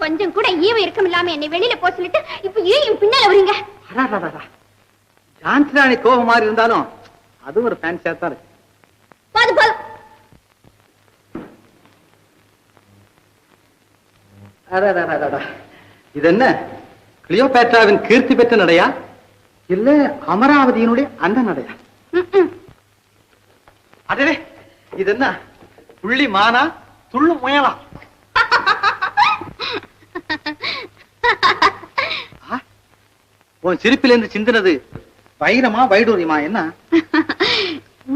கொஞ்சம் கூட ஈவம் இருக்கும் இல்லாம என்னை வெளியில போ சொல்லிட்டு இப்ப ஏன் பின்னால வரீங்க? ஜான்சிராணி கோபம் மாதிரி இருந்தாலும் அதுவும் ஒரு ஃபேன்சியா தான் இருக்கு. இது என்ன கிளியோபேட்ராவின் கீர்த்தி பெற்ற நடையா இல்ல அமராவதியினுடைய அந்த நடையா? அதே இது என்ன புள்ளி மானா துள்ளு முயலா? உன் சிரிப்பிலிருந்து சிந்தினது வைரமா வைடூரியமா என்ன?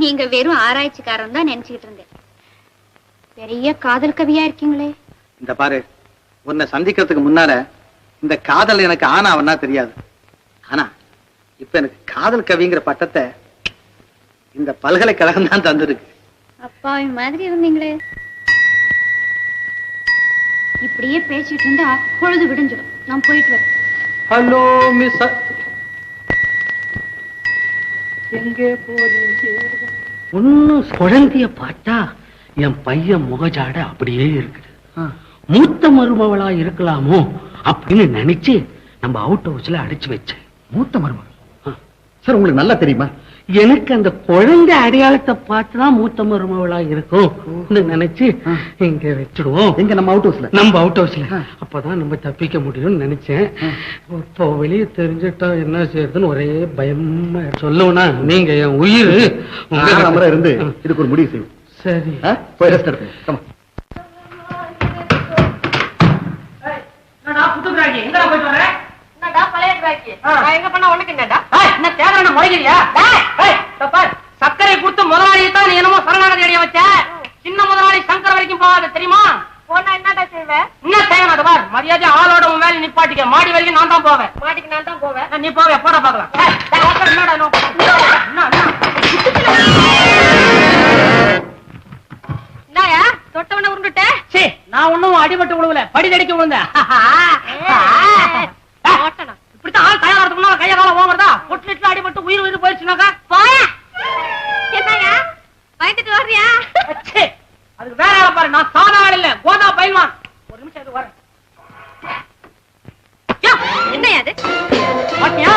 நீங்க வெறும் ஆராய்ச்சிக்காரன் தான் நினைச்சுக்கிட்டு இருந்தேன். பெரிய காதல் கவியா இருக்கீங்களே. இந்த பாரு, உன்னை சந்திக்கிறதுக்கு முன்னால இந்த காதல் எனக்கு ஆனாவன்னா தெரியாது. ஆனா இப்ப எனக்கு காதல் கவிங்கிற பட்டத்தை இந்த பல்கலைக்கழகம் தான் தந்திருக்கு. அப்பாவி மாதிரி இருந்தீங்களே. இப்படியே பேசிட்டு இருந்தா பொழுது விடிஞ்சிடும். நான் போயிட்டு வரேன். Hello miss. எங்கே போறீங்க? ஒன்னும் குழந்தைய பார்த்தா என் பையன் முகஜாட அப்படியே இருக்குது. மூத்த மருமவளா இருக்கலாமோ அப்படின்னு நினைச்சு நம்ம அவுட் ஹவுஸ்ல அடைச்சு வச்சேன். மூத்த மருமகள் சார், உங்களுக்கு நல்லா தெரியுமா? எனக்கு அந்த குழந்தை அடையாளத்தை பார்த்துதான் மூத்த மருமவளா இருக்கும் நினைச்சு இங்க வச்சிடுவோம். எங்க நம்ம அவுட் ஹவுஸ்ல? நம்ம அவுட் ஹவுஸ்ல. அப்பதான் நம்ம தப்பிக்க முடியும்னு நினைச்சேன். இப்போ வெளியே தெரிஞ்சுட்டா என்ன செய்யறதுன்னு ஒரே பயமா. சொல்லணும்னா நீங்க என் உயிர் இருந்து இதுக்கு ஒரு முடிவு செய்யும். சரி, போய் ரெஸ்ட் எடுப்போம். சர்க்கரை கொடுத்து முதலாளியை தான் நீ என்னமோ சரணாகதி அடைய வச்ச. சின்ன முதலாளி சங்கர் வரைக்கும் போகாத தெரியுமா? என்னடா செய்வேன்? என்ன செய்யணும்? அது பார், மரியாதை ஆளோட உன் வேலை நிப்பாட்டிக்க. மாடி வரைக்கும் நான் தான் போவேன். மாடிக்கு நான் தான் போவேன். நீ போவே, போட பாக்கலாம். என்னடா தொட்டவன உருண்டுட்ட? சே, நான் ஒண்ணும் அடிபட்டு விழுவல, படிதடிக்க விழுந்தேன். இப்படித்தான் ஆள் தயாராகிறதுக்குள்ள கைய கால ஓவர்தா. பொட்டு அடிபட்டு உயிர் உயிர் போயிடுச்சுனாக்கா போய. என்னையா பயந்துட்டு வர்றியா? அதுக்கு வேற ஆள பாரு. நான் சாதா ஆள் இல்ல, கோதா பைல்வான். ஒரு நிமிஷம் இது வரேன். என்னையா அது? பாத்தியா?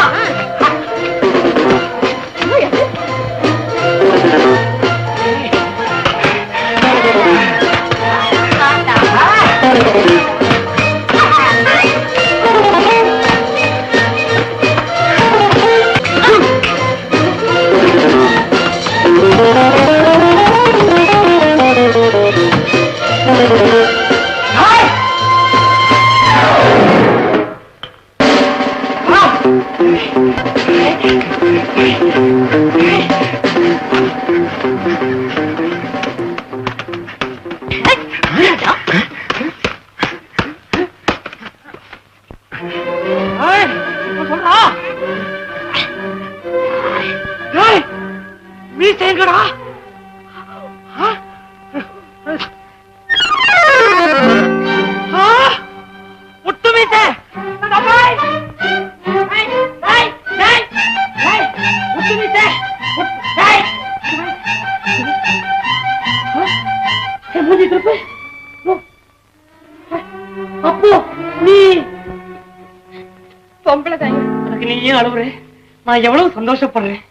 நான் எவ்வளவு சந்தோஷப்படுறேன்.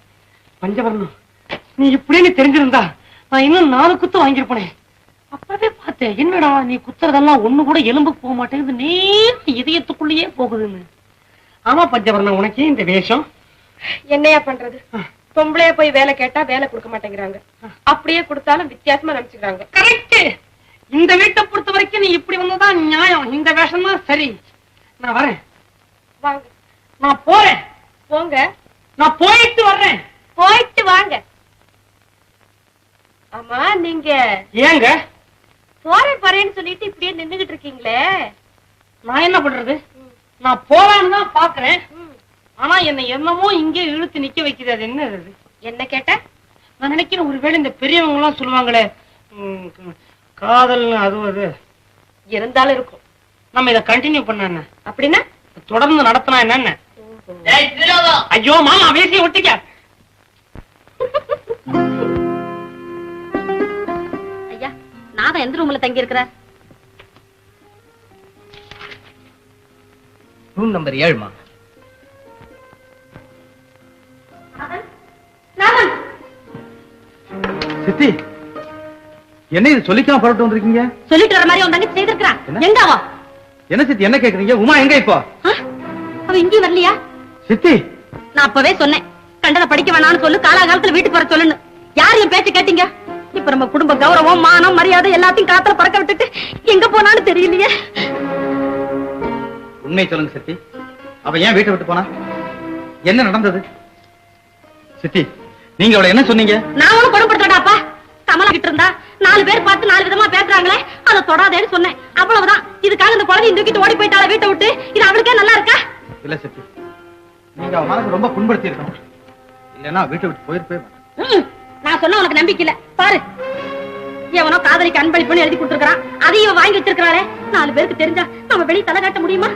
பஞ்சவர்ணம், நீ இப்படின்னு தெரிஞ்சிருந்தா நான் இன்னும் 4 குத்து வாங்கியிருப்பேன். அப்பவே பார்த்தேன், என்னடா நீ குத்துறதெல்லாம் ஒண்ணு கூட எலும்புக்கு போக மாட்டேங்குது, நேர்த்து இதயத்துக்குள்ளேயே போகுதுன்னு. ஆமா பஞ்சவர்ணம், உனக்கே இந்த வேஷம். என்னையா பண்றது? பொம்பளைய போய் வேலை கேட்டா வேலை கொடுக்க மாட்டேங்கிறாங்க. அப்படியே கொடுத்தாலும் வித்தியாசமா நினைச்சுக்கிறாங்க. கரெக்ட். இந்த வீட்டை பொறுத்த வரைக்கும் நீ இப்படி வந்ததான் நியாயம். இந்த வேஷம் தான் சரி. நான் வரேன். வாங்க. நான் போறேன். போங்க. நான் போயிட்டு வர்றேன். போயிட்டு வாங்க. ஆமா, நீங்க ஏங்க போறேன்னு சொல்லிட்டு இப்படியே நின்னுகிட்டு இருக்கீங்களே? நான் என்ன பண்றது? நான் போறான்னு தான் பாக்குறேன். ஆனா என்ன என்னமோ இங்கே இழுத்து நிக்க வைக்கிறது. அது என்ன? என்ன கேட்ட? நான் நினைக்கிறேன் ஒருவேளை இந்த பெரியவங்க எல்லாம் சொல்லுவாங்களே காதல், அது இருந்தாலும் இருக்கும். நம்ம இதை கண்டினியூ பண்ண அப்படின்னா தொடர்ந்து நடத்தினா என்ன? ஐயோ மாமா, வேசியை ஒட்டிக்க. எந்த ரூம்ல தங்கி இருக்கிற? ரூம் நம்பர் 7மா. சித்தி, என்ன இது சொல்லிக்காம புறப்பட்டு வந்திருக்கீங்க? சொல்லிட்டு வர மாதிரி உன் தங்கச்சி செய்திருக்கிறான். எங்க அவ? என்ன சித்தி என்ன கேக்குறீங்க? உமா எங்க இப்போ? அவ இங்கேயும் வரலையா? சித்தி, நான் அப்பவே சொன்னேன், கண்டதை படிக்க வேணாம்னு சொல்லு, காலாகாலத்துல வீட்டுக்கு வர சொல்லுன்னு. யார் என் பேச்சு கேட்டீங்க? இப்ப நம்ம குடும்ப கௌரவம், மானம், மரியாதை எல்லாத்தையும் காத்துல பறக்க விட்டுட்டு எங்க போனான்னு தெரியலையே. உண்மை சொல்லுங்க சித்தி, அவ ஏன் வீட்டை விட்டு போனா? என்ன நடந்தது? சித்தி, நீங்க அவளை என்ன சொன்னீங்க? நான் ஒண்ணும் கொடுப்படுத்தாடாப்பா. கமலா கிட்ட இருந்தா 4 பேர் பார்த்து 4 விதமா பேசுறாங்களே, அதை தொடாதேன்னு சொன்னேன். அவ்வளவுதான். இதுக்காக இந்த குழந்தையை தூக்கிட்டு ஓடி போயிட்டாள வீட்டை விட்டு. இது அவளுக்கே நல்லா இருக்கா? இல்ல சித்தி, நீங்க அவ மனசு ரொம்ப புண்படுத்தி இருக்கணும். இல்லன்னா வீட்டை விட்டு போயிருப்பே. நான் சொன்ன உனக்கு நம்பிக்கை இல்ல. பாரு, எவனோ காதலிக்கு அன்பளிப்புன்னு எழுதி கொடுத்துருக்கான். அதையும் வாங்கி வச்சிருக்காரே. 4 பேருக்கு தெரிஞ்சா நம்ம வெளியே தலை காட்ட முடியுமா?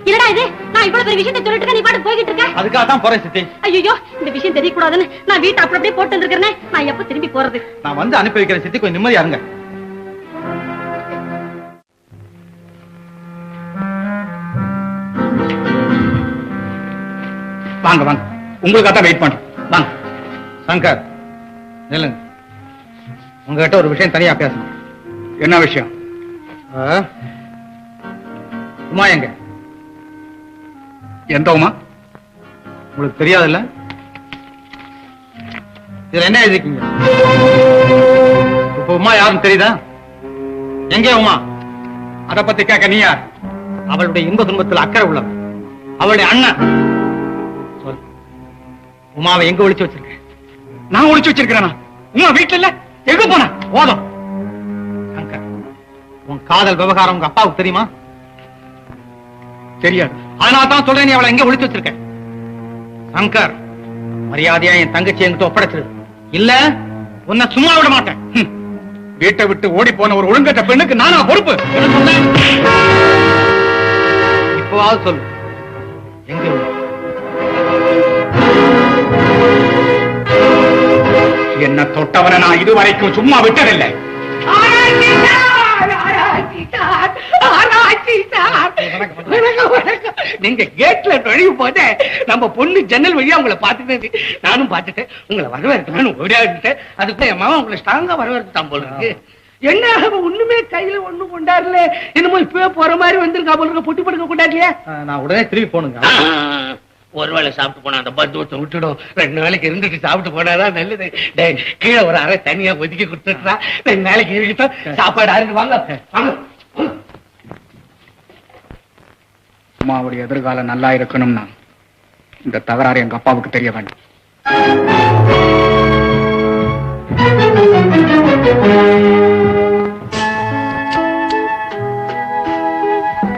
என்னடா இது? நான் இவ்வளவு பெரிய விஷயத்தை சொல்லிட்டு நீ பாட்டு போய்கிட்டு இருக்க. அதுக்காக தான் போறேன் சித்தி. ஐயோ, இந்த விஷயம் தெரியக்கூடாதுன்னு நான் வீட்டை அப்படியே போட்டு வந்திருக்கிறேன். நான் எப்ப திரும்பி போறது? நான் வந்து அனுப்பி வைக்கிறேன் சித்தி, கொஞ்சம் நிம்மதியா இருங்க. வாங்க வாங்க, உங்களுக்காக தான் வெயிட் பண்றேன். வாங்க. சங்கர், நில்லுங்க. உங்ககிட்ட ஒரு விஷயம் தனியா பேசணும். என்ன விஷயம்? உமா எங்க? எந்த உமா? உங்களுக்கு தெரியாதுல்ல? இதுல என்ன எழுதிருக்கீங்க? இப்ப உமா யாருன்னு தெரியுதா? எங்கே உமா? அத பத்தி கேட்க நீ யார்? அவளுடைய இன்ப துன்பத்தில் அக்கறை உள்ளவன், அவளுடைய அண்ணன். சொல், உமாவை எங்க ஒளிச்சு வச்சிருக்க? நான் ஒளிச்சு வச்சிருக்கிறேனா? உமா வீட்டுல இல்ல, எங்க போன? போதும். சங்கர், உன் காதல் விவகாரம் உங்க அப்பாவுக்கு தெரியுமா? தெரியாது. அதனால தான் சொல்றேன், நீ அவளை எங்க ஒளிச்சு வச்சிருக்க? சங்கர், மரியாதையா என் தங்கச்சி என்கிட்ட ஒப்படைச்சிரு, இல்ல உன்னை சும்மா விட மாட்டேன். வீட்டை விட்டு ஓடி போன ஒரு ஒழுங்கற்ற பெண்ணுக்கு நானா பொறுப்பு? இப்போவாவது சொல்லு, எங்க? என்ன தொட்டவனை நான் இதுவரைக்கும் சும்மா விட்டதில்லை. நீங்க கேட்ல நுழைவு போத நம்ம பொண்ணு ஜன்னல் வழியா உங்களை பார்த்துட்டு நானும் பார்த்துட்டேன். உங்களை வரவேற்கணும்னு ஓடியாடுட்டேன். அதுக்கு என் மாமா உங்களை ஸ்ட்ராங்கா வரவேற்கத்தான் போல இருக்கு. என்ன ஒண்ணுமே கையில ஒண்ணும் கொண்டாடல, என்னமோ இப்பவே போற மாதிரி வந்திருக்கா போல இருக்க. பொட்டி படுக்க கொண்டாடலையா? நான் உடனே திரும்பி போனுங்க. ஒரு வேளை சாப்பிட்டு போனா அந்த பத்துவத்தை விட்டுடும். 2 நாளைக்கு இருந்துட்டு சாப்பிட்டு போனாதான் நல்லது. கீழே ஒரு அறை தனியா ஒதுக்கி கொடுத்துட்டா 2 நாளைக்கு இருக்கட்டும். சாப்பாடு ஆறு வாங்க. அம்மாவுடைய எதிர்காலம் நல்லா இருக்கணும்னா இந்த தகராறு எங்க அப்பாவுக்கு தெரிய வேண்டும்.